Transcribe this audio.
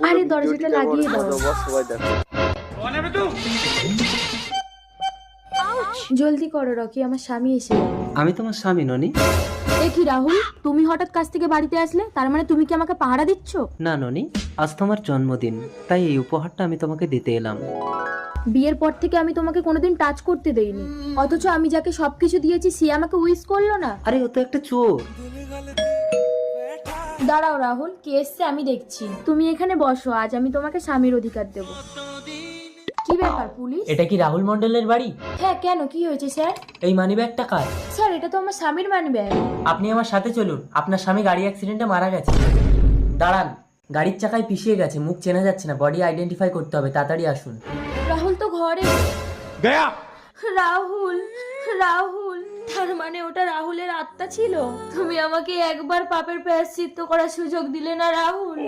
আরে দরজাটা লাগিয়ে দাও। সবাই দেখো। জলদি করো রকি, আমার স্বামী এসে যাবে। আমি তোমার স্বামী ননি। এ কি রাহুল, তুমি হঠাৎ কাজ থেকে বাড়িতে আসলে? তার মানে তুমি কি আমাকে পাহারা দিচ্ছ? না ননি, আজ তোমার জন্মদিন, তাই এই উপহারটা আমি তোমাকে দিতে এলাম। বিয়ের পর থেকে আমি তোমাকে কোনোদিন টাচ করতে দেইনি, অথচ আমি যাকে সবকিছু দিয়েছি সে আমাকে উইশ করলো না। আরে ও তো একটা চোর। দাঁড়াও রাহুল, কে এসছে আমি দেখছি। তুমি এখানে বসো, আজ আমি তোমাকে স্বামীর অধিকার দেব। কি ব্যাপার পুলিশ? এটা কি রাহুল মন্ডলের বাড়ি? হ্যাঁ, কেন কি হয়েছে স্যার? এই মানিব্যাগটা কার? স্যার, এটা তো আমার স্বামীর মানিব্যাগ। আপনি আমার সাথে চলুন, আপনার স্বামী গাড়ি অ্যাক্সিডেন্টে মারা গেছে। দাঁড়ান, গাড়ির চাকায় পিষিয়ে গেছে, মুখ চেনা যাচ্ছে না, বডি আইডেন্টিফাই করতে হবে, তাড়াতাড়ি আসুন। রাহুল তো ঘরে। রাহুল, রাহুল, তার মানে ওটা রাহুলের আত্মা ছিল? তুমি আমাকে একবার পাপের প্রায়শ্চিত্ত করার সুযোগ দিলে না রাহুল।